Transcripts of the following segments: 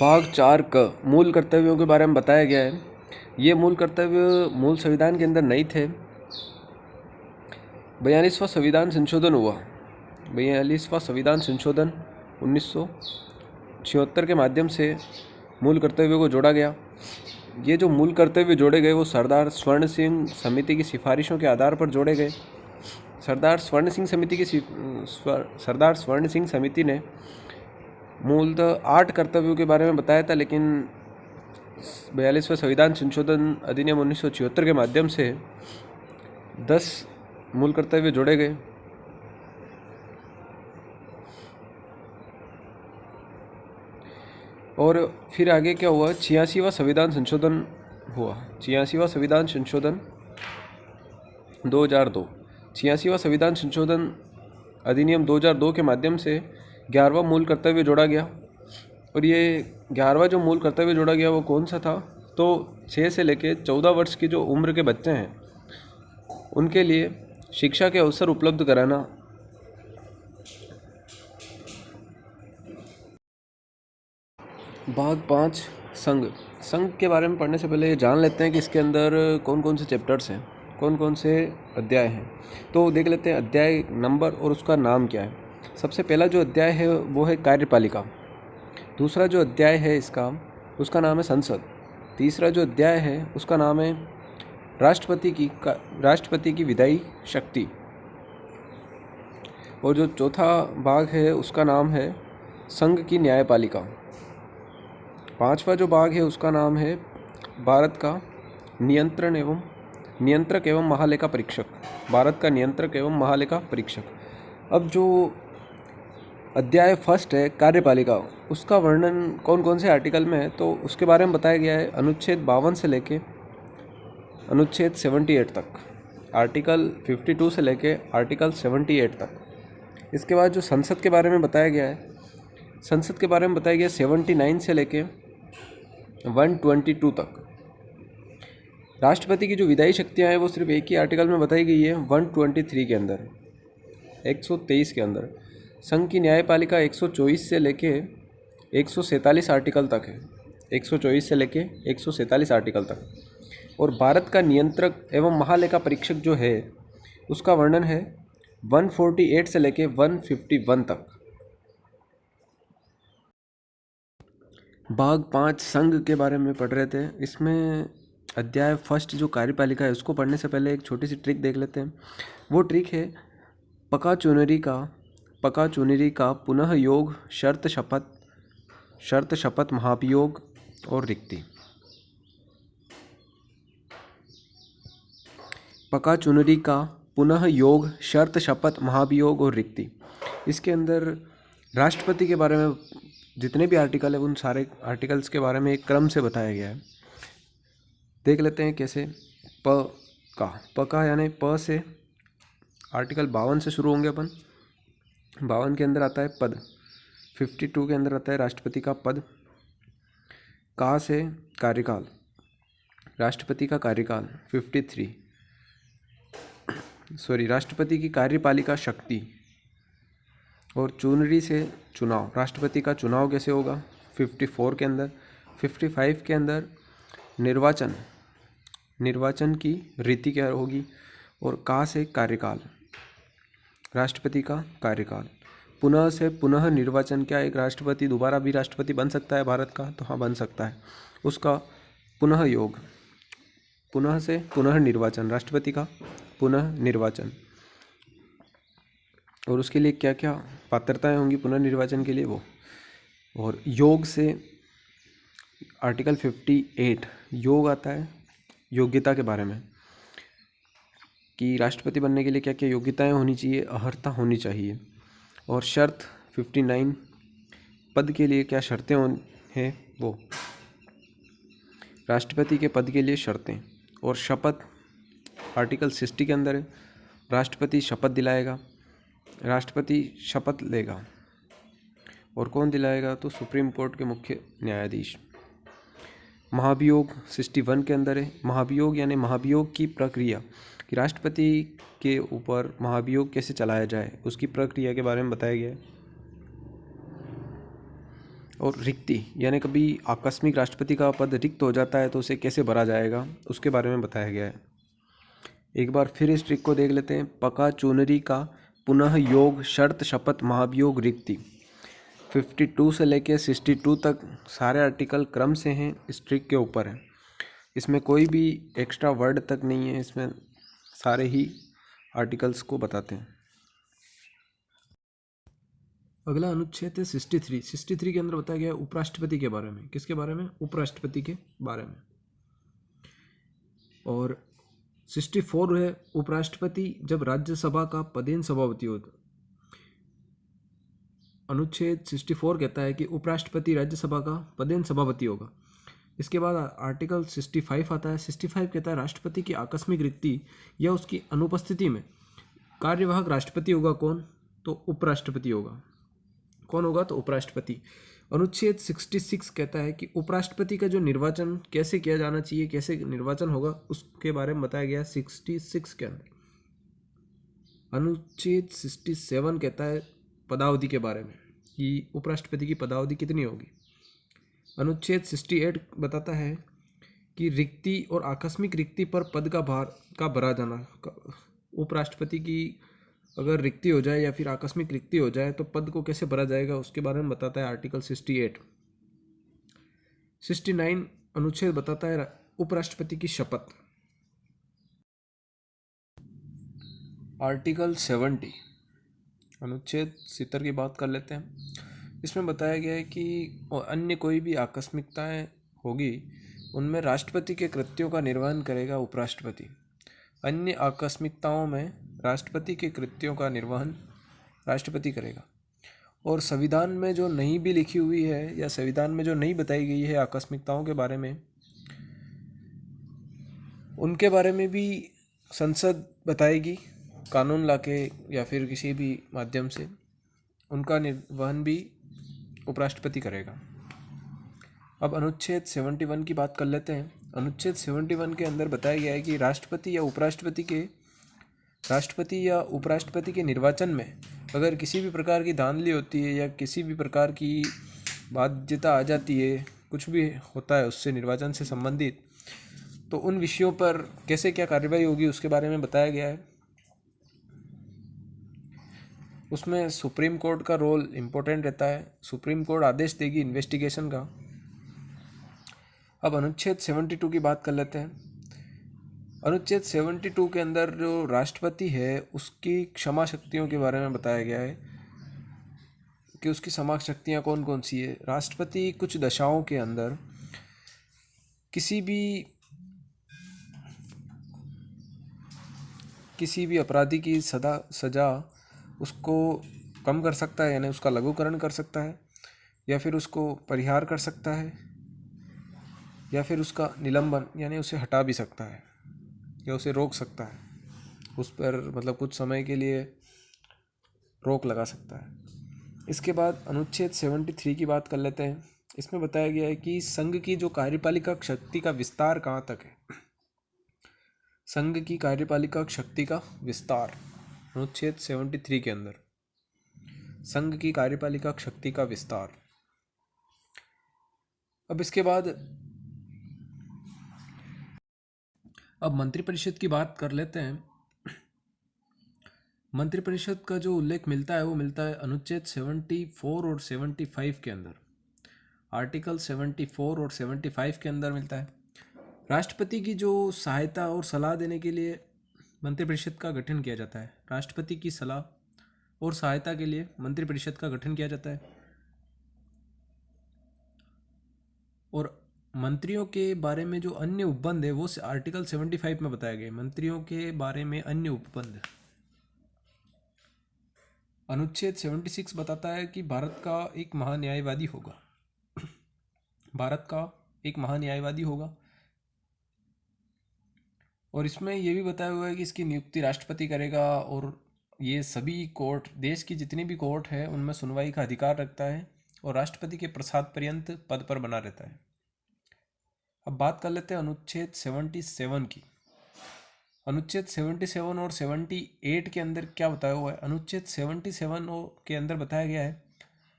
भाग 4 क मूल कर्तव्यों के बारे में बताया गया है। ये मूल कर्तव्य मूल संविधान के अंदर नहीं थे। 42वां संविधान संशोधन हुआ। 42वां संविधान संशोधन 1976 के माध्यम से मूल कर्तव्यों को जोड़ा गया। ये जो मूल कर्तव्य जोड़े गए वो सरदार स्वर्ण सिंह समिति की सिफारिशों के आधार पर जोड़े गए। सरदार स्वर्ण सिंह समिति ने मूलतः 8 कर्तव्यों के बारे में बताया था, लेकिन 42वां संविधान संशोधन अधिनियम 1976 के माध्यम से 10 मूल कर्तव्य जोड़े गए। और फिर आगे क्या हुआ, 86वां संविधान संशोधन हुआ। 86वां संविधान संशोधन 2002। 86वां संविधान संशोधन अधिनियम 2002 के माध्यम से 11वां मूल कर्तव्य जोड़ा गया। और ये 11वां जो मूल कर्तव्य जोड़ा गया वो कौन सा था, तो 6 से लेकर 14 वर्ष की जो उम्र के बच्चे हैं उनके लिए शिक्षा के अवसर उपलब्ध कराना। भाग 5 संघ के बारे में पढ़ने से पहले ये जान लेते हैं कि इसके अंदर कौन कौन से चैप्टर्स हैं, कौन कौन से अध्याय हैं। तो देख लेते हैं अध्याय नंबर और उसका नाम क्या है। सबसे पहला जो अध्याय है वो है कार्यपालिका। दूसरा जो अध्याय है उसका नाम है संसद। तीसरा जो अध्याय है उसका नाम है राष्ट्रपति की विधायी शक्ति। और जो चौथा भाग है उसका नाम है संघ की न्यायपालिका। पांचवा जो भाग है उसका नाम है भारत का नियंत्रक एवं महालेखा परीक्षक। भारत का नियंत्रक एवं महालेखा परीक्षक। अब जो अध्याय फर्स्ट है कार्यपालिका, उसका वर्णन कौन कौन से आर्टिकल में है तो उसके बारे में बताया गया है अनुच्छेद 52 से लेके अनुच्छेद 78 तक, आर्टिकल 52 से लेके आर्टिकल 78 तक। इसके बाद जो संसद के बारे में बताया गया है, संसद के बारे में बताया गया 79 से लेके 122 तक। राष्ट्रपति की जो विधायी शक्तियाँ हैं वो सिर्फ एक ही आर्टिकल में बताई गई है 123 के अंदर, 123 के अंदर। संघ की न्यायपालिका 124 से लेके 147 आर्टिकल तक है, 124 से लेके 147 आर्टिकल तक। और भारत का नियंत्रक एवं महालेखा परीक्षक जो है उसका वर्णन है 148 से लेके 151 तक। भाग 5 संघ के बारे में पढ़ रहे थे। इसमें अध्याय फर्स्ट जो कार्यपालिका है उसको पढ़ने से पहले एक छोटी सी ट्रिक देख लेते हैं। वो ट्रिक है पका चुनरी का पुनः योग, शर्त शपथ महाभियोग और रिक्ति। पका चुनरी का पुनः योग, शर्त शपथ महाभियोग और रिक्ति। इसके अंदर राष्ट्रपति के बारे में जितने भी आर्टिकल है उन सारे आर्टिकल्स के बारे में एक क्रम से बताया गया है। देख लेते हैं कैसे। प का यानी प से आर्टिकल 52 से शुरू होंगे अपन। 52 के अंदर आता है पद, 52 के अंदर आता है राष्ट्रपति का पद। का से कार्यकाल, राष्ट्रपति का कार्यकाल 53, राष्ट्रपति की कार्यपालिका शक्ति। और चुनरी से चुनाव, राष्ट्रपति का चुनाव कैसे होगा 54 के अंदर। 55 के अंदर निर्वाचन की रीति क्या होगी। और का से कार्यकाल, राष्ट्रपति का कार्यकाल। पुनः से पुनः निर्वाचन, क्या एक राष्ट्रपति दोबारा भी राष्ट्रपति बन सकता है भारत का, तो हाँ बन सकता है। उसका पुनः योग, पुनः से पुनः निर्वाचन, राष्ट्रपति का पुनः निर्वाचन। और उसके लिए क्या क्या पात्रताएं होंगी पुनर्निर्वाचन के लिए वो। और योग से आर्टिकल 58 योग आता है योग्यता के बारे में कि राष्ट्रपति बनने के लिए क्या क्या योग्यताएं होनी चाहिए, अर्हता होनी चाहिए। और शर्त 59 पद के लिए क्या शर्तें हैं वो, राष्ट्रपति के पद के लिए शर्तें। और शपथ आर्टिकल 60 के अंदर है, राष्ट्रपति शपथ दिलाएगा, राष्ट्रपति शपथ लेगा। और कौन दिलाएगा, तो सुप्रीम कोर्ट के मुख्य न्यायाधीश। महाभियोग 61 के अंदर है। महाभियोग यानी महाभियोग की प्रक्रिया कि राष्ट्रपति के ऊपर महाभियोग कैसे चलाया जाए उसकी प्रक्रिया के बारे में बताया गया है। और रिक्ति यानी कभी आकस्मिक राष्ट्रपति का पद रिक्त हो जाता है तो उसे कैसे भरा जाएगा, उसके बारे में बताया गया है। एक बार फिर इस ट्रिक को देख लेते हैं। पका चुनरी का पुनः योग शर्त शपथ महाभियोग रिक्ति। 52 से लेके 62 तक सारे आर्टिकल क्रम से हैं, इस ट्रिक के ऊपर है। इसमें कोई भी एक्स्ट्रा वर्ड तक नहीं है, इसमें सारे ही आर्टिकल्स को बताते हैं। अगला अनुच्छेद है 63। 63 के अंदर बताया गया है उपराष्ट्रपति के बारे में। किसके बारे में? उपराष्ट्रपति के बारे में। और 64 है उपराष्ट्रपति जब राज्यसभा का पदेन सभापति होता। अनुच्छेद 64 कहता है कि उपराष्ट्रपति राज्यसभा का पदेन सभापति होगा। इसके बाद आर्टिकल 65 आता है। 65 कहता है राष्ट्रपति की आकस्मिक रिक्ति या उसकी अनुपस्थिति में कार्यवाहक राष्ट्रपति होगा कौन? तो उपराष्ट्रपति होगा। कौन होगा? तो उपराष्ट्रपति। अनुच्छेद 66 कहता है कि उपराष्ट्रपति का जो निर्वाचन कैसे किया जाना चाहिए, कैसे निर्वाचन होगा, उसके बारे में बताया गया 66 के अंदर। अनुच्छेद 67 कहता है पदावधि के बारे में कि उपराष्ट्रपति की पदावधि कितनी होगी। अनुच्छेद 68 बताता है कि रिक्ति और आकस्मिक रिक्ति पर पद का भरा जाना। उपराष्ट्रपति की अगर रिक्ति हो जाए या फिर आकस्मिक रिक्ति हो जाए तो पद को कैसे भरा जाएगा, उसके बारे में बताता है आर्टिकल 68। 69 अनुच्छेद बताता है उपराष्ट्रपति की शपथ। आर्टिकल 70 अनुच्छेद 70 की बात कर लेते हैं। इसमें बताया गया है कि अन्य कोई भी आकस्मिकताएं होगी उनमें राष्ट्रपति के कृत्यों का निर्वहन करेगा उपराष्ट्रपति। अन्य आकस्मिकताओं में राष्ट्रपति के कृत्यों का निर्वहन राष्ट्रपति करेगा। और संविधान में जो नहीं भी लिखी हुई है या संविधान में जो नहीं बताई गई है आकस्मिकताओं के बारे में, उनके बारे में भी संसद बताएगी कानून लाके या फिर किसी भी माध्यम से। उनका निर्वहन भी उपराष्ट्रपति करेगा। अब अनुच्छेद 71 की बात कर लेते हैं। अनुच्छेद 71 के अंदर बताया गया है कि राष्ट्रपति या उपराष्ट्रपति के निर्वाचन में अगर किसी भी प्रकार की धांधली होती है या किसी भी प्रकार की बाध्यता आ जाती है, कुछ भी होता है उससे निर्वाचन से संबंधित, तो उन विषयों पर कैसे क्या कार्रवाई होगी उसके बारे में बताया गया है। उसमें सुप्रीम कोर्ट का रोल इम्पोर्टेंट रहता है। सुप्रीम कोर्ट आदेश देगी इन्वेस्टिगेशन का। अब अनुच्छेद 72 की बात कर लेते हैं। अनुच्छेद 72 के अंदर जो राष्ट्रपति है उसकी क्षमा शक्तियों के बारे में बताया गया है कि उसकी क्षमा शक्तियाँ कौन कौन सी है। राष्ट्रपति कुछ दशाओं के अंदर किसी भी अपराधी की सज़ा उसको कम कर सकता है, यानी उसका लघुकरण कर सकता है, या फिर उसको परिहार कर सकता है, या फिर उसका निलंबन यानी उसे हटा भी सकता है या उसे रोक सकता है, उस पर मतलब कुछ समय के लिए रोक लगा सकता है। इसके बाद अनुच्छेद 73 की बात कर लेते हैं। इसमें बताया गया है कि संघ की जो कार्यपालिका शक्ति का विस्तार कहाँ तक है। संघ की कार्यपालिका शक्ति का विस्तार अनुच्छेद 73 के अंदर, संघ की कार्यपालिका शक्ति का विस्तार। अब इसके बाद अब मंत्रिपरिषद की बात कर लेते हैं। मंत्रिपरिषद का जो उल्लेख मिलता है वो मिलता है अनुच्छेद 74 और 75 के अंदर। आर्टिकल 74 और 75 के अंदर मिलता है। राष्ट्रपति की जो सहायता और सलाह देने के लिए मंत्रिपरिषद का गठन किया जाता है। राष्ट्रपति की सलाह और सहायता के लिए मंत्रिपरिषद का गठन किया जाता है। और मंत्रियों के बारे में जो अन्य उपबंध है वो आर्टिकल 75 में बताया गया। मंत्रियों के बारे में अन्य उपबंध अनुच्छेद 76 बताता है कि भारत का एक महान्यायवादी होगा। भारत का एक महान्यायवादी होगा। और इसमें यह भी बताया हुआ है कि इसकी नियुक्ति राष्ट्रपति करेगा और ये सभी कोर्ट, देश की जितनी भी कोर्ट है उनमें सुनवाई का अधिकार रखता है और राष्ट्रपति के प्रसाद पर्यंत पद पर बना रहता है। अब बात कर लेते हैं अनुच्छेद 77 की। अनुच्छेद 77 और 78 के अंदर क्या बताया हुआ है। अनुच्छेद 77 के अंदर बताया गया है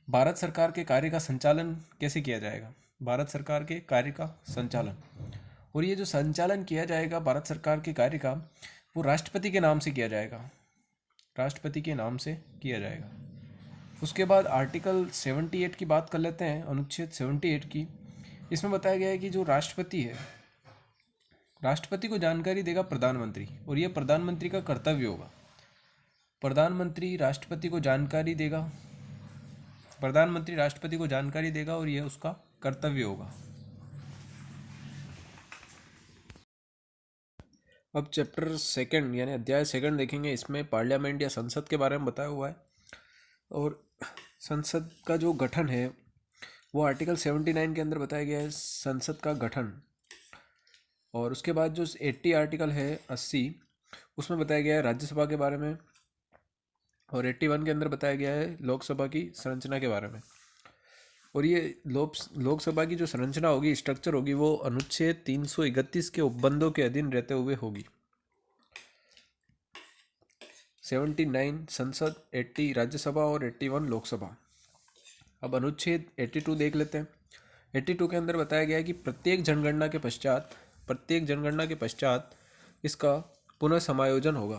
भारत सरकार के कार्य का संचालन कैसे किया जाएगा? भारत सरकार के कार्य का संचालन, और ये जो संचालन किया जाएगा भारत सरकार के कार्य का, वो राष्ट्रपति के नाम से किया जाएगा, राष्ट्रपति के नाम से किया जाएगा। उसके बाद आर्टिकल 78 की बात कर लेते हैं, अनुच्छेद 78 की। इसमें बताया गया है कि जो राष्ट्रपति है, राष्ट्रपति को जानकारी देगा प्रधानमंत्री, और यह प्रधानमंत्री का कर्तव्य होगा। प्रधानमंत्री राष्ट्रपति को जानकारी देगा, प्रधानमंत्री राष्ट्रपति को जानकारी देगा और यह उसका कर्तव्य होगा। अब चैप्टर सेकंड यानी अध्याय सेकंड देखेंगे। इसमें पार्लियामेंट या संसद के बारे में बताया हुआ है, और संसद का जो गठन है वो आर्टिकल 79 के अंदर बताया गया है, संसद का गठन। और उसके बाद जो 80 आर्टिकल है 80, उसमें बताया गया है राज्यसभा के बारे में, और 81 के अंदर बताया गया है लोकसभा की संरचना के बारे में। और ये लोकसभा की जो संरचना होगी, स्ट्रक्चर होगी, वो अनुच्छेद 331 के उपबंधों के अधीन रहते हुए होगी। 79 संसद, 80 राज्यसभा और 81 लोकसभा। अब अनुच्छेद 82 देख लेते हैं। 82 के अंदर बताया गया है कि प्रत्येक जनगणना के पश्चात इसका पुनः समायोजन होगा।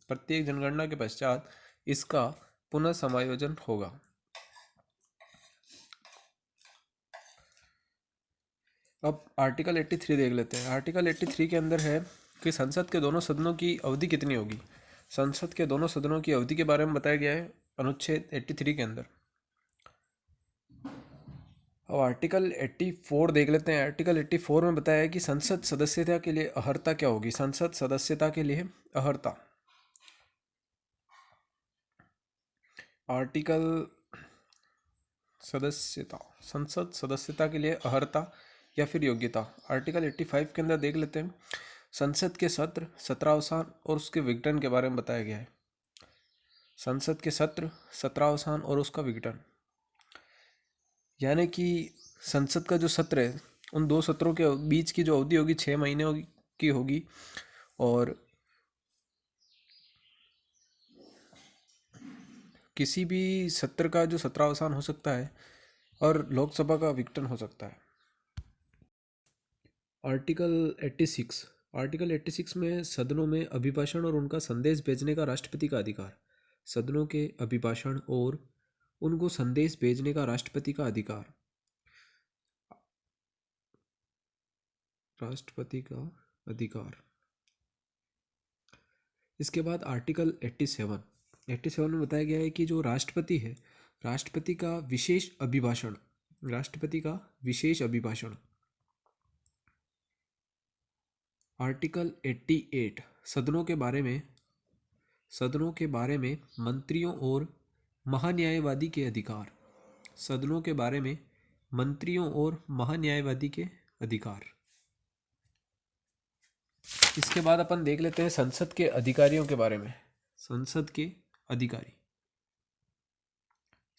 प्रत्येक जनगणना के पश्चात इसका पुनः समायोजन होगा। अब आर्टिकल 83 देख लेते हैं। आर्टिकल 83 के अंदर है कि संसद के दोनों सदनों की अवधि कितनी होगी। संसद के दोनों सदनों की अवधि के बारे में बताया गया है अनुच्छेद 83 के अंदर। अब आर्टिकल 84 देख लेते हैं। आर्टिकल 84 में बताया है कि संसद सदस्यता के लिए अर्हता क्या होगी। संसद सदस्यता के लिए अर्हता, आर्टिकल सदस्यता, संसद सदस्यता के लिए अर्हता या फिर योग्यता। आर्टिकल 85 के अंदर देख लेते हैं। संसद के सत्र, सत्रावसान और उसके विघटन के बारे में बताया गया है। संसद के सत्र, सत्रावसान और उसका विघटन, यानी कि संसद का जो सत्र है, उन दो सत्रों के बीच की जो अवधि होगी 6 महीने की होगी, और किसी भी सत्र का जो सत्रावसान हो सकता है और लोकसभा का विघटन हो सकता है। आर्टिकल 86, आर्टिकल 86 में सदनों में अभिभाषण और उनका संदेश भेजने का राष्ट्रपति का अधिकार। सदनों के अभिभाषण और उनको संदेश भेजने का राष्ट्रपति का अधिकार, राष्ट्रपति का अधिकार। इसके बाद आर्टिकल 87 में बताया गया है कि जो राष्ट्रपति है, राष्ट्रपति का विशेष अभिभाषण, राष्ट्रपति का विशेष अभिभाषण। आर्टिकल 88 सदनों के बारे में मंत्रियों और महान्यायवादी के अधिकार। सदनों के बारे में मंत्रियों और महान्यायवादी के अधिकार। इसके बाद अपन देख लेते हैं संसद के अधिकारियों के बारे में। संसद के अधिकारी,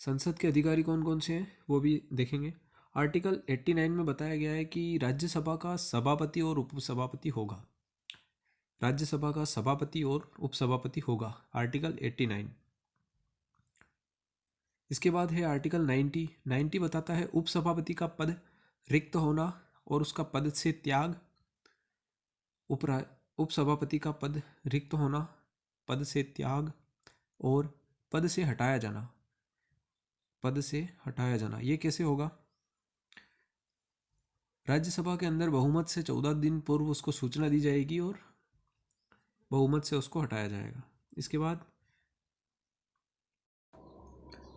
संसद के अधिकारी कौन कौन से हैं वो भी देखेंगे। आर्टिकल 89 में बताया गया है कि राज्यसभा का सभापति और उपसभापति होगा। राज्यसभा का सभापति और उपसभापति होगा, आर्टिकल 89। इसके बाद है आर्टिकल 90 बताता है उपसभापति का पद रिक्त होना और उसका पद से त्याग। उपसभापति का पद रिक्त होना, पद से त्याग और पद से हटाया जाना, पद से हटाया जाना। ये कैसे होगा? राज्यसभा के अंदर बहुमत से 14 दिन पूर्व उसको सूचना दी जाएगी और बहुमत से उसको हटाया जाएगा। इसके बाद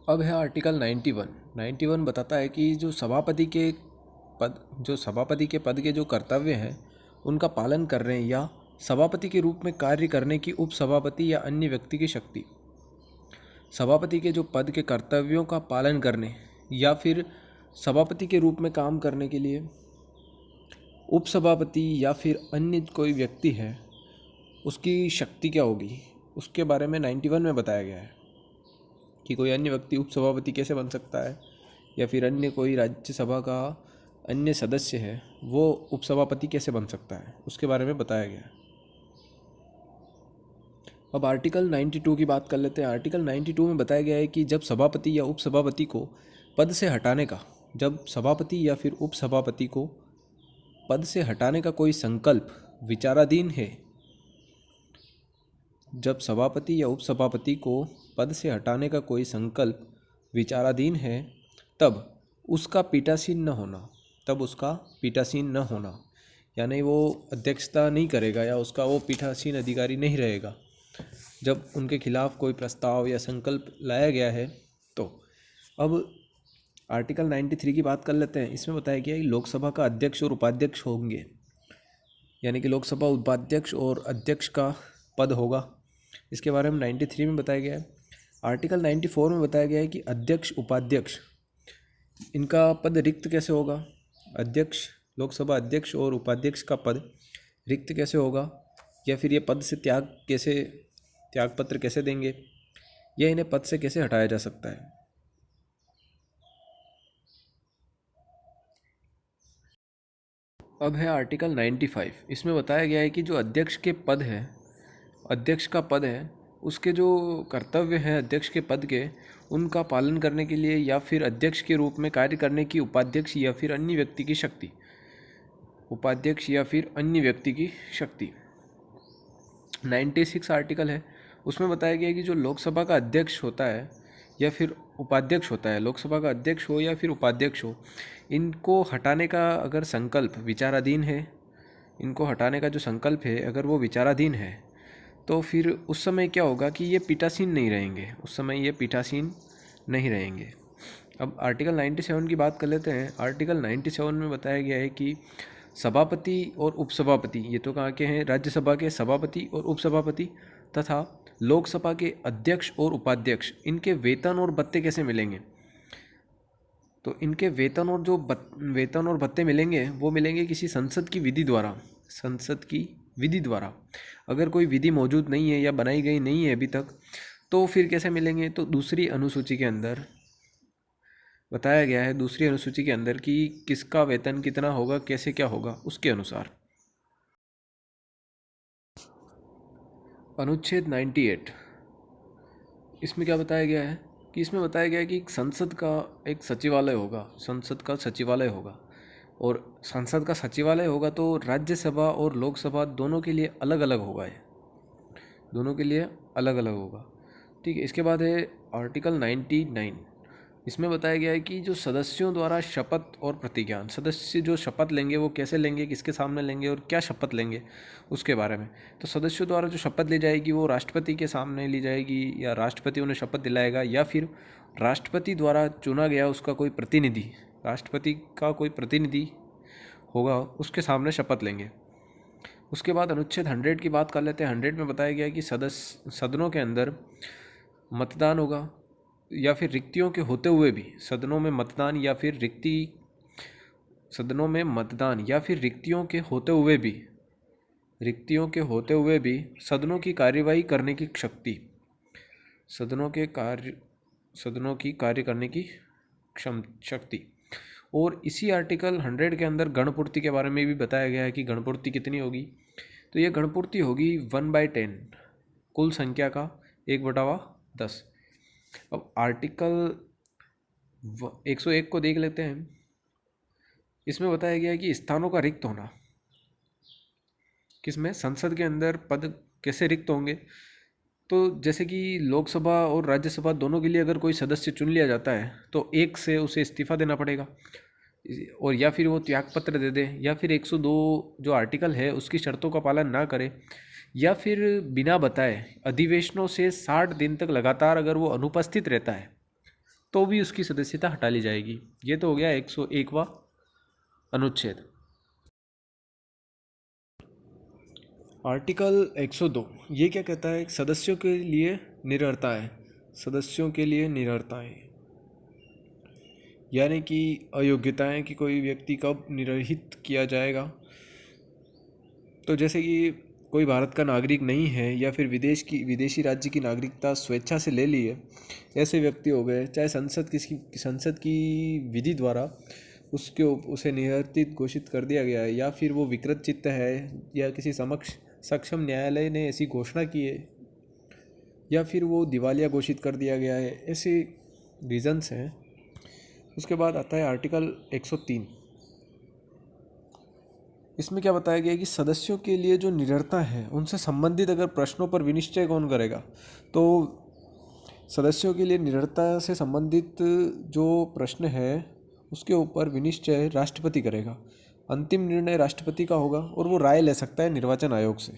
अब है आर्टिकल 91 बताता है कि जो सभापति के पद के जो कर्तव्य हैं उनका पालन कर रहे हैं या सभापति के रूप में कार्य करने की उपसभापति या अन्य व्यक्ति की शक्ति। सभापति के जो पद के कर्तव्यों का पालन करने या फिर सभापति के रूप में काम करने के लिए उपसभापति या फिर अन्य कोई व्यक्ति है, उसकी शक्ति क्या होगी, उसके बारे में 91 में बताया गया है कि कोई अन्य व्यक्ति उपसभापति कैसे बन सकता है या फिर अन्य कोई राज्यसभा का अन्य सदस्य है वो उपसभापति कैसे बन सकता है, उसके बारे में बताया गया है। अब आर्टिकल 92 की बात कर लेते हैं। आर्टिकल 92 में बताया गया है कि जब सभापति या उपसभापति को पद से हटाने का जब सभापति या फिर उपसभापति को पद से हटाने का कोई संकल्प विचाराधीन है, जब सभापति या उपसभापति को पद से हटाने का कोई संकल्प विचाराधीन है, तब उसका पीठासीन न होना, यानी वो अध्यक्षता नहीं करेगा या उसका वो पीठासीन अधिकारी नहीं रहेगा जब उनके खिलाफ कोई प्रस्ताव या संकल्प लाया गया है। तो अब आर्टिकल 93 की बात कर लेते हैं। इसमें बताया गया है कि लोकसभा का अध्यक्ष और उपाध्यक्ष होंगे, यानी कि लोकसभा उपाध्यक्ष और अध्यक्ष का पद होगा। इसके बारे में 93 में बताया गया है। आर्टिकल 94 में बताया गया है कि अध्यक्ष उपाध्यक्ष इनका पद रिक्त कैसे होगा। लोकसभा अध्यक्ष और उपाध्यक्ष का पद रिक्त कैसे होगा, या फिर ये पद से त्यागपत्र कैसे देंगे, या इन्हें पद से कैसे हटाया जा सकता है। अब है आर्टिकल 95। इसमें बताया गया है कि जो अध्यक्ष का पद है उसके जो कर्तव्य हैं अध्यक्ष के पद के, उनका पालन करने के लिए या फिर अध्यक्ष के रूप में कार्य करने की उपाध्यक्ष या फिर अन्य व्यक्ति की शक्ति 96 आर्टिकल है। उसमें बताया गया है कि जो लोकसभा का अध्यक्ष होता है या फिर उपाध्यक्ष होता है, लोकसभा का अध्यक्ष हो या फिर उपाध्यक्ष हो, इनको हटाने का अगर संकल्प विचाराधीन है, इनको हटाने का जो संकल्प है अगर वो विचाराधीन है, तो फिर उस समय क्या होगा कि ये पीठासीन नहीं रहेंगे। अब आर्टिकल 97 की बात कर लेते हैं। आर्टिकल 97 में बताया गया है कि सभापति और उपसभापति, ये तो कहाँ के हैं, राज्यसभा के सभापति और उपसभापति तथा लोकसभा के अध्यक्ष और उपाध्यक्ष, इनके वेतन और भत्ते कैसे मिलेंगे। तो इनके वेतन और भत्ते मिलेंगे, वो मिलेंगे किसी संसद की विधि द्वारा। अगर कोई विधि मौजूद नहीं है या बनाई गई नहीं है अभी तक, तो फिर कैसे मिलेंगे। तो दूसरी अनुसूची के अंदर बताया गया है, दूसरी अनुसूची के अंदर कि किसका वेतन कितना होगा, कैसे क्या होगा, उसके अनुसार। अनुच्छेद 98, इसमें क्या बताया गया है कि इसमें बताया गया है कि संसद का सचिवालय होगा, और संसद का सचिवालय होगा तो राज्यसभा और लोकसभा दोनों के लिए अलग अलग होगा, ठीक है। इसके बाद है आर्टिकल 99। इसमें बताया गया है कि जो सदस्यों द्वारा शपथ और प्रतिज्ञान, सदस्य जो शपथ लेंगे वो कैसे लेंगे, किसके सामने लेंगे और क्या शपथ लेंगे, उसके बारे में। तो सदस्यों द्वारा जो शपथ ली जाएगी वो राष्ट्रपति के सामने ली जाएगी, या राष्ट्रपति उन्हें शपथ दिलाएगा, या फिर राष्ट्रपति द्वारा चुना गया उसका कोई प्रतिनिधि, राष्ट्रपति का कोई प्रतिनिधि होगा, उसके सामने शपथ लेंगे। उसके बाद अनुच्छेद 100 की बात कर लेते हैं। 100 में बताया गया है कि सदनों के अंदर मतदान होगा, या फिर रिक्तियों के होते हुए भी सदनों में मतदान या फिर रिक्तियों के होते हुए भी सदनों की कार्यवाही करने की शक्ति। और इसी आर्टिकल 100 के अंदर गणपूर्ति के बारे में भी बताया गया है कि गणपूर्ति कितनी होगी। तो यह गणपूर्ति होगी 1/10 कुल संख्या का 1/10। अब आर्टिकल 101 को देख लेते हैं। इसमें बताया गया है कि स्थानों का रिक्त होना, किसमें, संसद के अंदर पद कैसे रिक्त होंगे। तो जैसे कि लोकसभा और राज्यसभा दोनों के लिए अगर कोई सदस्य चुन लिया जाता है तो एक से उसे इस्तीफा देना पड़ेगा, और या फिर वो त्यागपत्र दे दे, या फिर 102 जो आर्टिकल है उसकी शर्तों का पालन ना करे, या फिर बिना बताए अधिवेशनों से 60 दिन तक लगातार अगर वो अनुपस्थित रहता है तो भी उसकी सदस्यता हटा ली जाएगी। ये तो हो गया 101वां अनुच्छेद। आर्टिकल 102 ये क्या कहता है, सदस्यों के लिए निरर्ताएं, यानी कि अयोग्यताएं कि कोई व्यक्ति कब निरहित किया जाएगा। तो जैसे कि कोई भारत का नागरिक नहीं है या फिर विदेशी राज्य की नागरिकता स्वेच्छा से ले ली है, ऐसे व्यक्ति हो गए, चाहे संसद की विधि द्वारा उसे निरर्थित घोषित कर दिया गया है, या फिर वो विकृत चित्त है, या किसी सक्षम न्यायालय ने ऐसी घोषणा की है, या फिर वो दिवालिया घोषित कर दिया गया है, ऐसे रीजंस हैं। उसके बाद आता है आर्टिकल 103। इसमें क्या बताया गया है कि सदस्यों के लिए जो निडरता है उनसे संबंधित अगर प्रश्नों पर विनिश्चय कौन करेगा, तो सदस्यों के लिए निडरता से संबंधित जो प्रश्न है उसके ऊपर विनिश्चय राष्ट्रपति करेगा। अंतिम निर्णय राष्ट्रपति का होगा और वो राय ले सकता है निर्वाचन आयोग से।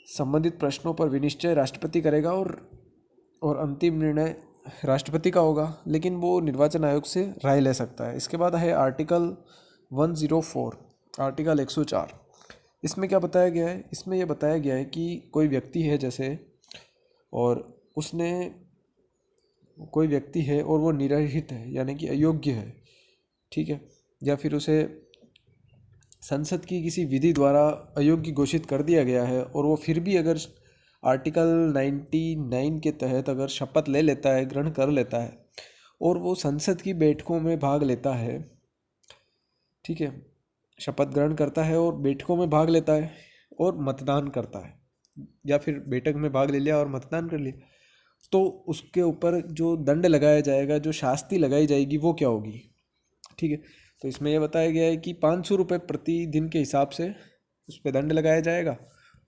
संबंधित प्रश्नों पर विनिश्चय राष्ट्रपति करेगा और अंतिम निर्णय राष्ट्रपति का होगा, लेकिन वो निर्वाचन आयोग से राय ले सकता है। इसके बाद है आर्टिकल 104, आर्टिकल 104। इसमें क्या बताया गया है? इसमें यह बताया गया है कि कोई व्यक्ति है जैसे, और उसने कोई व्यक्ति है और वो निरर्हित है यानी कि अयोग्य है, ठीक है, या फिर उसे संसद की किसी विधि द्वारा अयोग्य घोषित कर दिया गया है, और वो फिर भी अगर आर्टिकल 99 के तहत अगर शपथ ले लेता है, ग्रहण कर लेता है, और वो संसद की बैठकों में भाग लेता है, ठीक है, शपथ ग्रहण करता है और बैठकों में भाग लेता है और मतदान करता है, या फिर बैठक में भाग ले लिया और मतदान कर लिया, तो उसके ऊपर जो दंड लगाया जाएगा, जो शास्ति लगाई जाएगी, वो क्या होगी, ठीक है। तो इसमें यह बताया गया है कि 500 रुपये प्रतिदिन के हिसाब से उस पर दंड लगाया जाएगा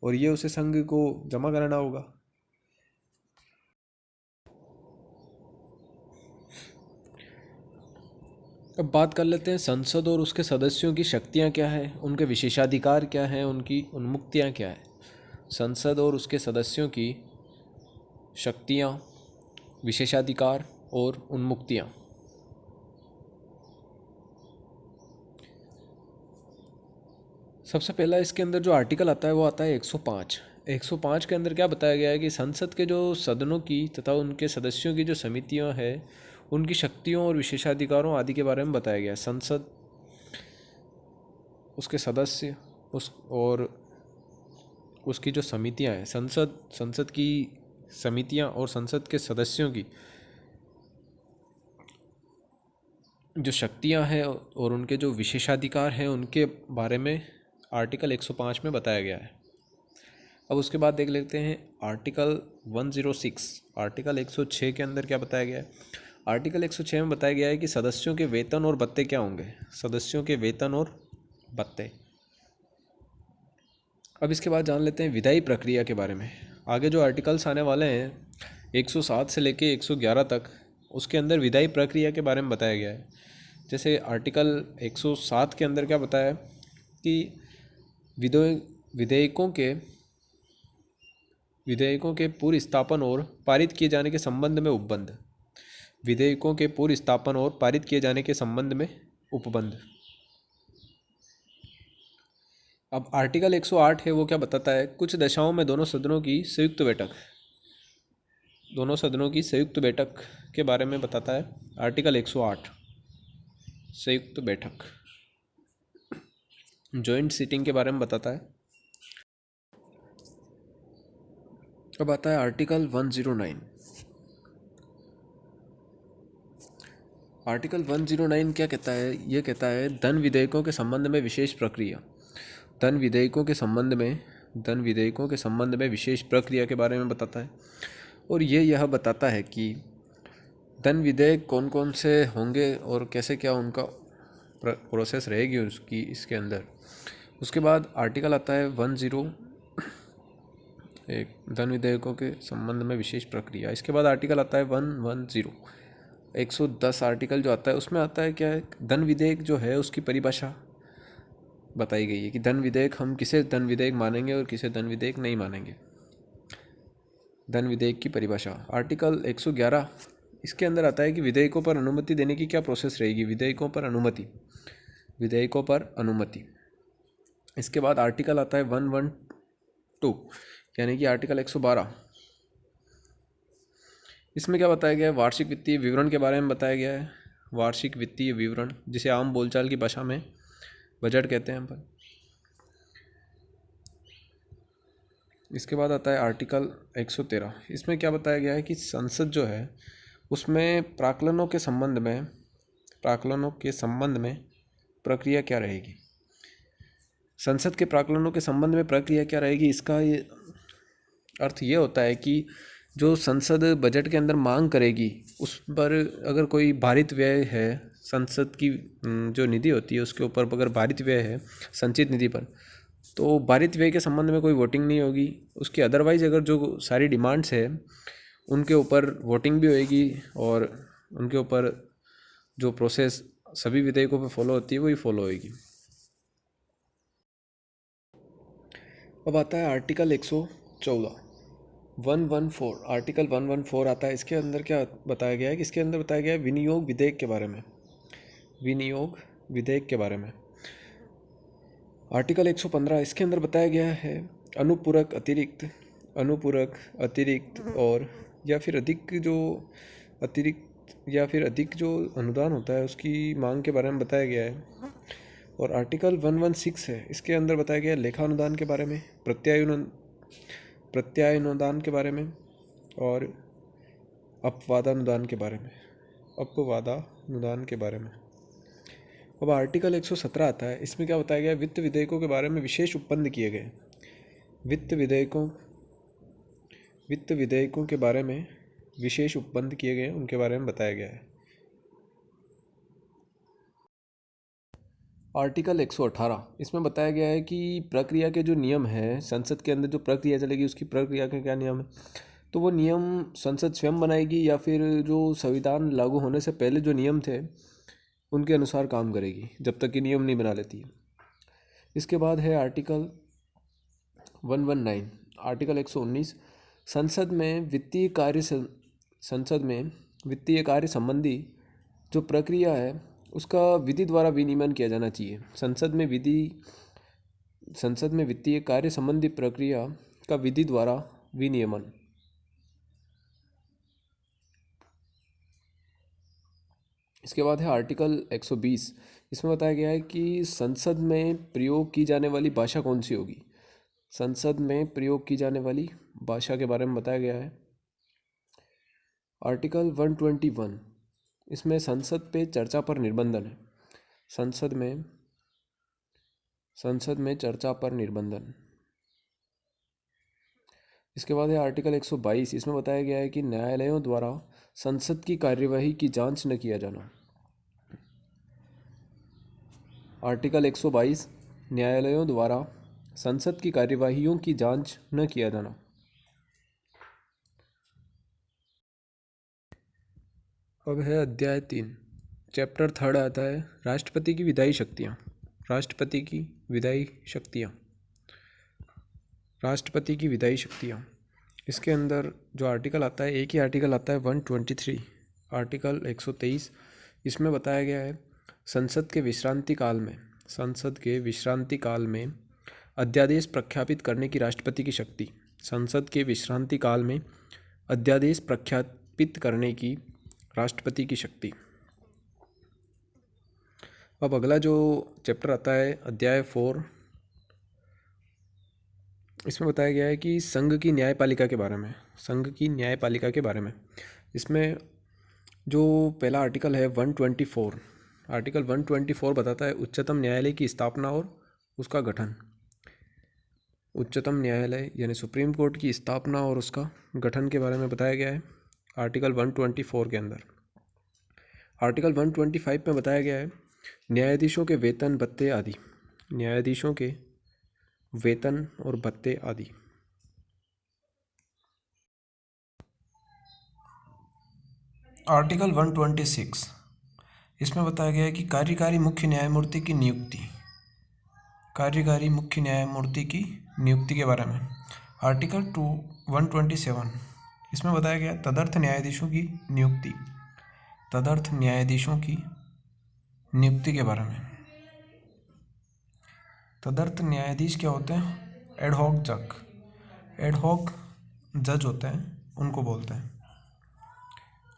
और ये उसे संघ को जमा कराना होगा। अब बात कर लेते हैं संसद और उसके सदस्यों की शक्तियां क्या हैं, उनके विशेषाधिकार क्या हैं, उनकी उन्मुक्तियां क्या हैं। संसद और उसके सदस्यों की शक्तियां, विशेषाधिकार और उन्मुक्तियां। सबसे पहला इसके अंदर जो आर्टिकल आता है वो आता है 105। 105 के अंदर क्या बताया गया है कि संसद के जो सदनों की तथा उनके सदस्यों की जो समितियां हैं उनकी शक्तियों और विशेषाधिकारों आदि के बारे में बताया गया है। संसद, उसके सदस्य, उस और उसकी जो समितियां हैं, संसद की समितियां और संसद के सदस्यों की जो शक्तियां हैं और उनके जो विशेषाधिकार हैं उनके बारे में आर्टिकल 105 में बताया गया है। अब उसके बाद देख लेते हैं आर्टिकल 106। आर्टिकल 106 के अंदर क्या बताया गया है? आर्टिकल 106 में बताया गया है कि सदस्यों के वेतन और भत्ते क्या होंगे। सदस्यों के वेतन और भत्ते। अब इसके बाद जान लेते हैं विधायी प्रक्रिया के बारे में। आगे जो आर्टिकल्स आने वाले हैं 107 से लेके 111 तक, उसके अंदर विधायी प्रक्रिया के बारे में बताया गया है। जैसे आर्टिकल 107 के अंदर क्या बताया कि विधेयकों के पूर्व स्थापन और पारित किए जाने के संबंध में उपबंध। विधेयकों के पूर्व स्थापन और पारित किए जाने के संबंध में उपबंध। अब आर्टिकल 108 है, वो क्या बताता है? कुछ दशाओं में दोनों सदनों की संयुक्त बैठक के बारे में बताता है। आर्टिकल 108 संयुक्त बैठक, जॉइंट सीटिंग के बारे में बताता है। अब आता है आर्टिकल 109। आर्टिकल 109 क्या कहता है? ये कहता है धन विधेयकों के संबंध में विशेष प्रक्रिया। धन विधेयकों के संबंध में विशेष प्रक्रिया के बारे में बताता है। और ये यह बताता है कि धन विधेयक कौन कौन से होंगे और कैसे क्या उनका प्रोसेस रहेगी उसकी इसके अंदर। उसके बाद आर्टिकल आता है 101, धन विधेयकों के संबंध में विशेष प्रक्रिया। इसके बाद आर्टिकल आता है 110, 110 आर्टिकल जो आता है उसमें आता है क्या है? धन विधेयक जो है उसकी परिभाषा बताई गई है कि धन विधेयक हम किसे धन विधेयक मानेंगे और किसे धन विधेयक नहीं मानेंगे। धन विधेयक की परिभाषा। आर्टिकल 111 इसके अंदर आता है कि विधेयकों पर अनुमति देने की क्या प्रोसेस रहेगी। विधेयकों पर अनुमति। इसके बाद आर्टिकल आता है 112 यानी कि आर्टिकल 112। इसमें क्या बताया गया है? वार्षिक वित्तीय विवरण के बारे में बताया गया है। वार्षिक वित्तीय विवरण, जिसे आम बोलचाल की भाषा में बजट कहते हैं हम पर। इसके बाद आता है आर्टिकल 113। इसमें क्या बताया गया है कि संसद जो है उसमें प्राक्कलनों के संबंध में प्रक्रिया क्या रहेगी। संसद के प्राक्कलनों के संबंध में प्रक्रिया क्या रहेगी, इसका ये अर्थ ये होता है कि जो संसद बजट के अंदर मांग करेगी उस पर अगर कोई भारित व्यय है, संसद की जो निधि होती है उसके ऊपर अगर भारित व्यय है संचित निधि पर, तो भारित व्यय के संबंध में कोई वोटिंग नहीं होगी उसकी। अदरवाइज अगर जो सारी डिमांड्स है उनके ऊपर वोटिंग भी होएगी और उनके ऊपर जो प्रोसेस सभी विधेयकों पर फॉलो होती है वही फॉलो होएगी। अब आता है आर्टिकल 114 आर्टिकल 114 आता है। इसके अंदर क्या बताया गया है कि इसके अंदर बताया गया है विनियोग विधेयक के बारे में, विनियोग विधेयक के बारे में। आर्टिकल 115 इसके अंदर बताया गया है अनुपूरक अतिरिक्त और या फिर अधिक जो अनुदान होता है उसकी मांग के बारे में बताया गया है। और आर्टिकल 116 है, इसके अंदर बताया गया है लेखा अनुदान के बारे में, प्रत्यानुदान के बारे में और अपवादानुदान के बारे में। अब आर्टिकल 117 आता है। इसमें क्या बताया गया है वित्त विधेयकों के बारे में विशेष उपबंध किए गए, वित्त विधेयकों के बारे में विशेष उपबंध किए गए उनके बारे में बताया गया है। आर्टिकल 118 इसमें बताया गया है कि प्रक्रिया के जो नियम हैं, संसद के अंदर जो प्रक्रिया चलेगी उसकी प्रक्रिया के क्या नियम है, तो वो नियम संसद स्वयं बनाएगी या फिर जो संविधान लागू होने से पहले जो नियम थे उनके अनुसार काम करेगी जब तक कि नियम नहीं बना लेती है। इसके बाद है आर्टिकल 119, आर्टिकल 119 संसद में वित्तीय कार्य संबंधी जो प्रक्रिया है उसका विधि द्वारा विनियमन किया जाना चाहिए। संसद में वित्तीय कार्य संबंधी प्रक्रिया का विधि द्वारा विनियमन। इसके बाद है आर्टिकल 120, इसमें बताया गया है कि संसद में प्रयोग की जाने वाली भाषा कौन सी होगी, संसद में प्रयोग की जाने वाली भाषा के बारे में बताया गया है। आर्टिकल 121 इसमें संसद पे चर्चा पर निर्बंधन है, संसद में चर्चा पर निर्बंधन। इसके बाद है आर्टिकल 122, इसमें बताया गया है कि न्यायालयों द्वारा संसद की कार्यवाही की जांच न किया जाना। आर्टिकल 122 न्यायालयों द्वारा संसद की कार्यवाहियों की जांच न किया जाना। अब है अध्याय 3, चैप्टर 3 आता है राष्ट्रपति की विधायी शक्तियाँ। राष्ट्रपति की विधायी शक्तियाँ। इसके अंदर जो आर्टिकल आता है, एक ही आर्टिकल आता है 123, आर्टिकल 123। इसमें बताया गया है संसद के विश्रांति काल में अध्यादेश प्रख्यापित करने की राष्ट्रपति की शक्ति। संसद के विश्रांति काल में अध्यादेश प्रख्यापित करने की राष्ट्रपति की शक्ति। अब अगला जो चैप्टर आता है अध्याय 4, इसमें बताया गया है कि संघ की न्यायपालिका के बारे में। इसमें जो पहला आर्टिकल है 124, आर्टिकल 124 बताता है उच्चतम न्यायालय की स्थापना और उसका गठन। उच्चतम न्यायालय यानी सुप्रीम कोर्ट की स्थापना और उसका गठन के बारे में बताया गया है आर्टिकल 124 के अंदर। आर्टिकल 125 में बताया गया है न्यायाधीशों के वेतन भत्ते आदि, न्यायाधीशों के वेतन और भत्ते आदि। आर्टिकल 126 इसमें बताया गया है कि कार्यकारी मुख्य न्यायमूर्ति की नियुक्ति के बारे में। आर्टिकल 127 इसमें बताया गया तदर्थ न्यायाधीशों की नियुक्ति के बारे में। तदर्थ न्यायाधीश क्या होते हैं? एडहॉक जज होते हैं, उनको बोलते हैं।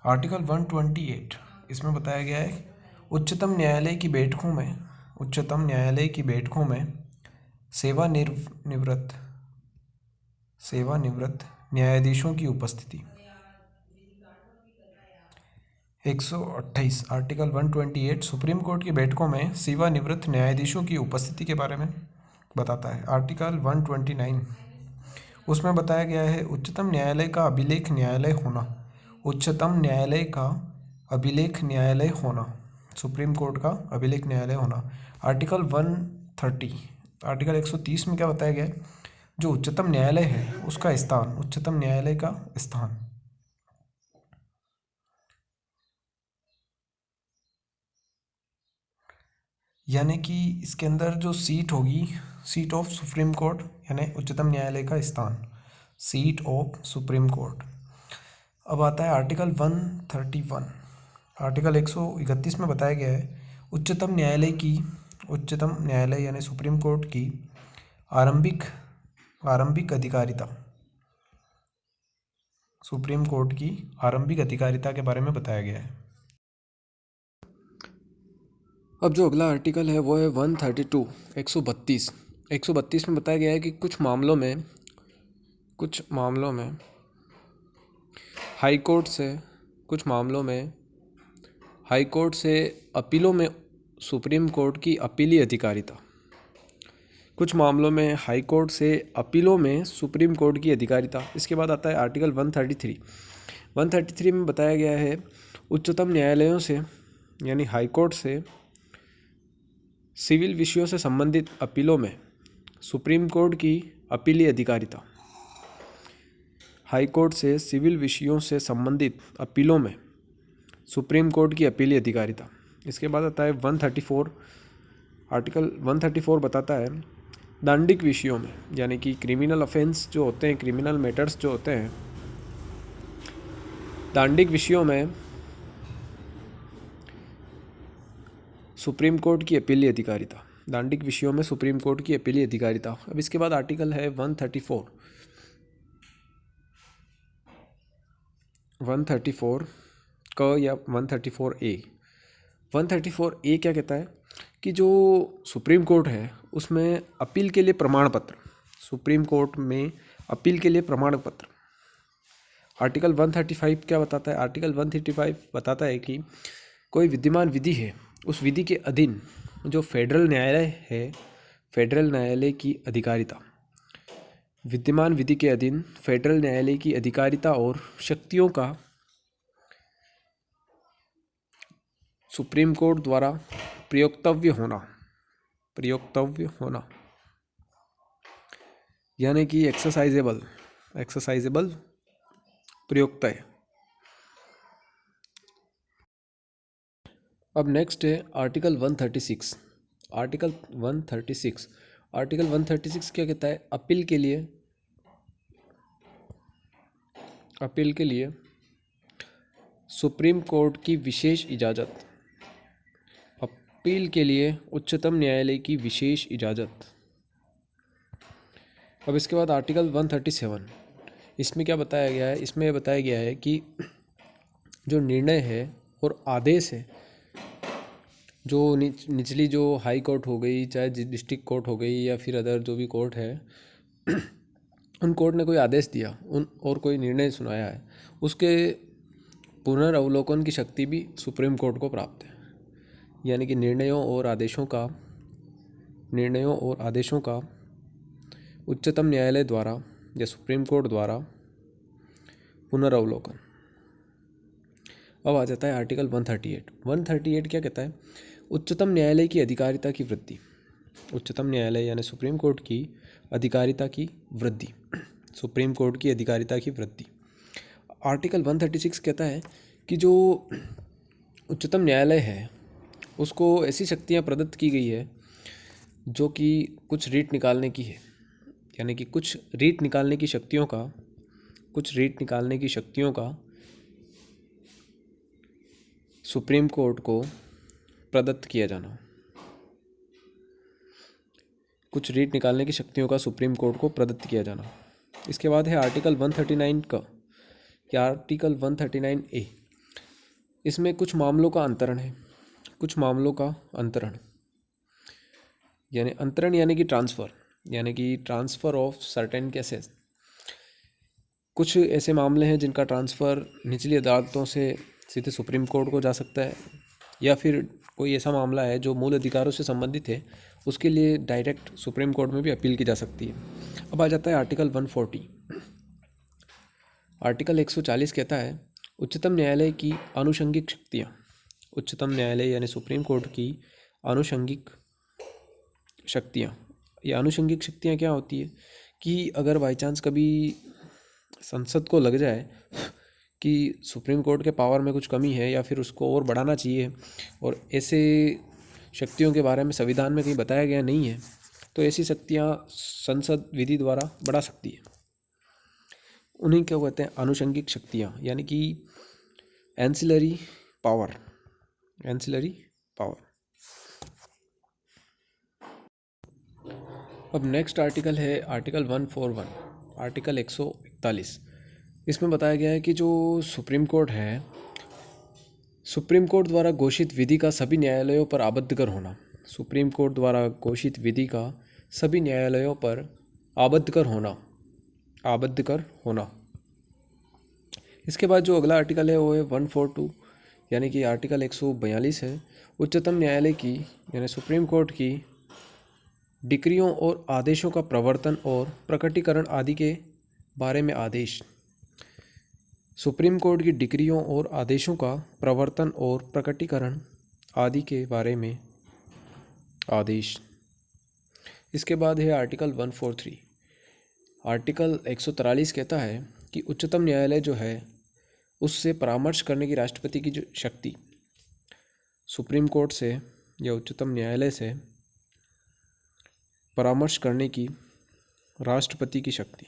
आर्टिकल 128 इसमें बताया गया है उच्चतम न्यायालय की बैठकों में सेवानिवृत्त न्यायाधीशों की उपस्थिति। 128 आर्टिकल 128 सुप्रीम कोर्ट की बैठकों में सेवानिवृत्त न्यायाधीशों की उपस्थिति के बारे में बताता है। आर्टिकल 129 उसमें बताया गया है उच्चतम न्यायालय का अभिलेख न्यायालय होना। उच्चतम न्यायालय का अभिलेख न्यायालय होना, सुप्रीम कोर्ट का अभिलेख न्यायालय होना। आर्टिकल 130, आर्टिकल 130 में क्या बताया गया है? जो उच्चतम न्यायालय है उसका स्थान, उच्चतम न्यायालय का स्थान, यानी कि इसके अंदर जो सीट होगी, सीट ऑफ सुप्रीम कोर्ट यानी उच्चतम न्यायालय का स्थान, सीट ऑफ सुप्रीम कोर्ट। अब आता है आर्टिकल 131, आर्टिकल 131 में बताया गया है उच्चतम न्यायालय यानी सुप्रीम कोर्ट की आरंभिक अधिकारिता, सुप्रीम कोर्ट की आरंभिक अधिकारिता के बारे में बताया गया है। अब जो अगला आर्टिकल है वो है 132, 132 में बताया गया है कि कुछ मामलों में हाई कोर्ट से अपीलों में सुप्रीम कोर्ट की अपीली अधिकारिता, कुछ मामलों में हाई कोर्ट से अपीलों में सुप्रीम कोर्ट की अधिकारिता। इसके बाद आता है आर्टिकल 133 में बताया गया है उच्चतम न्यायालयों से यानी हाई कोर्ट से सिविल विषयों से संबंधित अपीलों में सुप्रीम कोर्ट की अपीली अधिकारिता। हाई कोर्ट से सिविल विषयों से संबंधित अपीलों में सुप्रीम कोर्ट की अपीली अधिकारिता। इसके बाद आता है 134, आर्टिकल 134 बताता है दांडिक विषयों में यानी कि क्रिमिनल ऑफेंस जो होते हैं, क्रिमिनल मैटर्स जो होते हैं, दांडिक विषयों में सुप्रीम कोर्ट की अपीली अधिकारिता, दांडिक विषयों में सुप्रीम कोर्ट की अपीली अधिकारिता। अब इसके बाद आर्टिकल है 134 क या 134A। 134A क्या कहता है कि जो सुप्रीम कोर्ट है उसमें अपील के लिए प्रमाण पत्र, सुप्रीम कोर्ट में अपील के लिए प्रमाण पत्र। आर्टिकल 135 क्या बताता है? आर्टिकल 135 बताता है कि कोई विद्यमान विधि है, उस विधि के अधीन जो फेडरल न्यायालय है, फेडरल न्यायालय की अधिकारिता, विद्यमान विधि के अधीन फेडरल न्यायालय की अधिकारिता और शक्तियों का सुप्रीम कोर्ट द्वारा प्रयोक्तव्य होना यानी कि एक्सरसाइजेबल प्रयोक्त है। अब नेक्स्ट है आर्टिकल 136। आर्टिकल 136 क्या कहता है? अपील के लिए सुप्रीम कोर्ट की विशेष इजाज़त, अपील के लिए उच्चतम न्यायालय की विशेष इजाज़त। अब इसके बाद आर्टिकल 137, इसमें क्या बताया गया है? इसमें बताया गया है कि जो निर्णय है और आदेश है, जो निचली जो हाई कोर्ट हो गई, चाहे डिस्ट्रिक्ट कोर्ट हो गई या फिर अदर जो भी कोर्ट है, उन कोर्ट ने कोई आदेश दिया और कोई निर्णय सुनाया है, उसके पुनर्अवलोकन की शक्ति भी सुप्रीम कोर्ट को प्राप्त है। यानी कि निर्णयों और आदेशों का उच्चतम न्यायालय द्वारा या सुप्रीम कोर्ट द्वारा पुनर्अवलोकन। अब आ जाता है आर्टिकल 138 क्या कहता है? उच्चतम न्यायालय की अधिकारिता की वृद्धि, उच्चतम न्यायालय यानी सुप्रीम कोर्ट की अधिकारिता की वृद्धि, सुप्रीम कोर्ट की अधिकारिता की वृद्धि। आर्टिकल 136 कहता है कि जो उच्चतम न्यायालय है उसको ऐसी शक्तियां प्रदत्त की गई है जो कि कुछ रीट निकालने की है, यानी कि कुछ रीट निकालने की शक्तियों का सुप्रीम कोर्ट को प्रदत्त किया जाना, कुछ रीट निकालने की शक्तियों का सुप्रीम कोर्ट को प्रदत्त किया जाना। इसके बाद है आर्टिकल 139 का या आर्टिकल 139A। इसमें कुछ मामलों का अंतरण है, यानी कि ट्रांसफ़र ऑफ सर्टेन केसेस। कुछ ऐसे मामले हैं जिनका ट्रांसफ़र निचली अदालतों से सीधे सुप्रीम कोर्ट को जा सकता है, या फिर कोई ऐसा मामला है जो मूल अधिकारों से संबंधित है, उसके लिए डायरेक्ट सुप्रीम कोर्ट में भी अपील की जा सकती है। अब आ जाता है आर्टिकल 140। आर्टिकल 140 कहता है उच्चतम न्यायालय की आनुषंगिक शक्तियाँ। उच्चतम न्यायालय यानी सुप्रीम कोर्ट की आनुषंगिक शक्तियाँ। ये आनुषंगिक शक्तियाँ क्या होती है कि अगर बाई चांस कभी संसद को लग जाए कि सुप्रीम कोर्ट के पावर में कुछ कमी है या फिर उसको और बढ़ाना चाहिए और ऐसे शक्तियों के बारे में संविधान में कहीं बताया गया नहीं है, तो ऐसी शक्तियाँ संसद विधि द्वारा बढ़ा सकती है। उन्हें क्या कहते हैं? आनुषंगिक शक्तियाँ, यानी कि एंसिलरी पावर। Ancillary power. अब नेक्स्ट आर्टिकल है आर्टिकल 141, आर्टिकल 141। इसमें बताया गया है कि जो सुप्रीम कोर्ट है, सुप्रीम कोर्ट द्वारा घोषित विधि का सभी न्यायालयों पर आबद्धकर होना। सुप्रीम कोर्ट द्वारा घोषित विधि का सभी न्यायालयों पर आबद्धकर होना। आबद्धकर होना। इसके बाद जो अगला आर्टिकल है वो है 142, यानी कि आर्टिकल 142 है उच्चतम न्यायालय की यानी सुप्रीम कोर्ट की डिक्रियों और आदेशों का प्रवर्तन और प्रकटीकरण आदि के बारे में आदेश। सुप्रीम कोर्ट की डिक्रियों और आदेशों का प्रवर्तन और प्रकटीकरण आदि के बारे में आदेश। इसके बाद है आर्टिकल 143। आर्टिकल 143 कहता है कि उच्चतम न्यायालय जो है उससे परामर्श करने की राष्ट्रपति की जो शक्ति, सुप्रीम कोर्ट से या उच्चतम न्यायालय से परामर्श करने की राष्ट्रपति की शक्ति।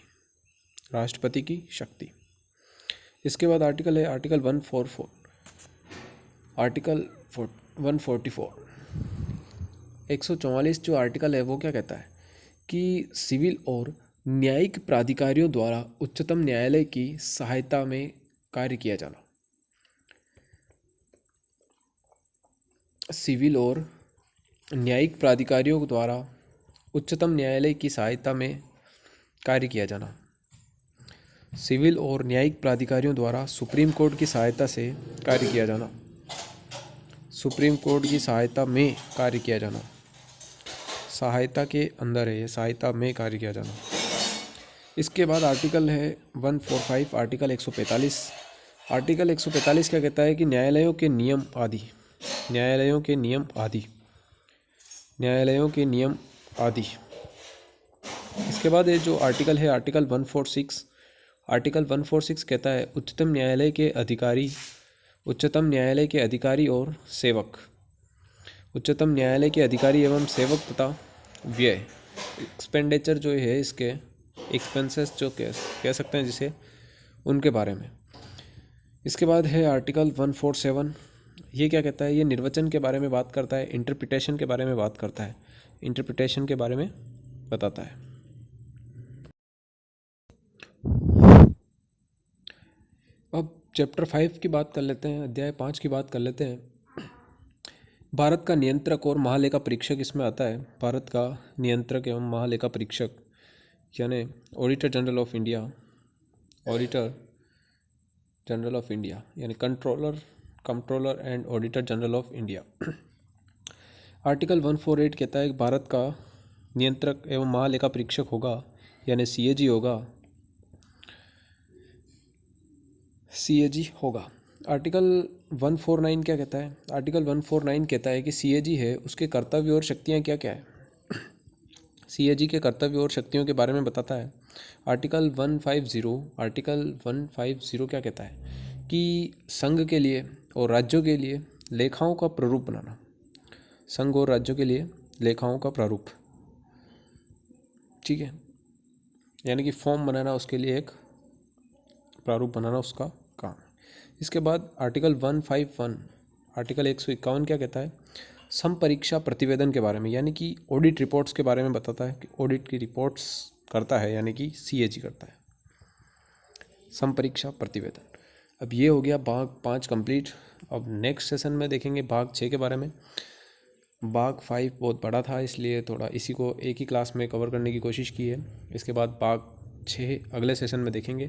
राष्ट्रपति की शक्ति। इसके बाद आर्टिकल है आर्टिकल 144। आर्टिकल 144 144 जो आर्टिकल है वो क्या कहता है कि सिविल और न्यायिक प्राधिकारियों द्वारा उच्चतम न्यायालय की सहायता में कार्य किया जाना। सिविल और न्यायिक प्राधिकारियों द्वारा उच्चतम न्यायालय की सहायता में कार्य किया जाना। सिविल और न्यायिक प्राधिकारियों द्वारा सुप्रीम कोर्ट की सहायता से कार्य किया जाना। सुप्रीम कोर्ट की सहायता में कार्य किया जाना। सहायता के अंदर है ये, सहायता में कार्य किया जाना। इसके बाद आर्टिकल है 145, आर्टिकल 145। आर्टिकल 145 क्या कहता है कि न्यायालयों के नियम आदि। न्यायालयों के नियम आदि। न्यायालयों के नियम आदि। इसके बाद ये जो आर्टिकल है आर्टिकल 146। आर्टिकल 146 कहता है उच्चतम न्यायालय के अधिकारी, उच्चतम न्यायालय के अधिकारी और सेवक। उच्चतम न्यायालय के अधिकारी एवं सेवक तथा व्यय, एक्सपेंडिचर जो है इसके, एक्सपेंसेस जो कह सकते हैं जिसे, उनके बारे में। इसके बाद है आर्टिकल 147। ये क्या कहता है? ये निर्वचन के बारे में बात करता है, इंटरप्रिटेशन के बारे में बात करता है, इंटरप्रिटेशन के बारे में बताता है। अब चैप्टर 5 की बात कर लेते हैं, अध्याय 5 की बात कर लेते हैं। भारत का नियंत्रक और महालेखा परीक्षक इसमें आता है। भारत का नियंत्रक एवं महालेखा परीक्षक यानी auditor general of India, auditor general of India यानी controller and auditor general of India. Article 148 कहता है कि भारत का नियंत्रक एवं महालेखा परीक्षक होगा यानी CAG होगा। CAG होगा। आर्टिकल 149 क्या कहता है? आर्टिकल 149 कहता है कि CAG है उसके कर्तव्य और शक्तियाँ क्या क्या है। CAG के कर्तव्य और शक्तियों के बारे में बताता है। आर्टिकल 150 क्या कहता है कि संघ के लिए और राज्यों के लिए लेखाओं का प्रारूप बनाना। संघ और राज्यों के लिए लेखाओं का प्रारूप, ठीक है, यानी कि फॉर्म बनाना, उसके लिए एक प्रारूप बनाना उसका काम। इसके बाद आर्टिकल 151, आर्टिकल 151 क्या कहता है? समपरीक्षा प्रतिवेदन के बारे में, यानी कि ऑडिट रिपोर्ट्स के बारे में बताता है कि ऑडिट की रिपोर्ट्स करता है यानी कि CAG करता है, समपरीक्षा प्रतिवेदन। अब ये हो गया भाग 5 कंप्लीट। अब नेक्स्ट सेशन में देखेंगे भाग 6 के बारे में। भाग 5 बहुत बड़ा था इसलिए थोड़ा इसी को एक ही क्लास में कवर करने की कोशिश की है। इसके बाद भाग 6 अगले सेशन में देखेंगे।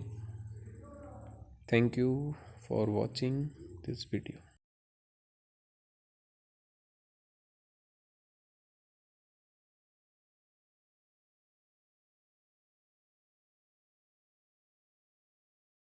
Thank you for watching this video.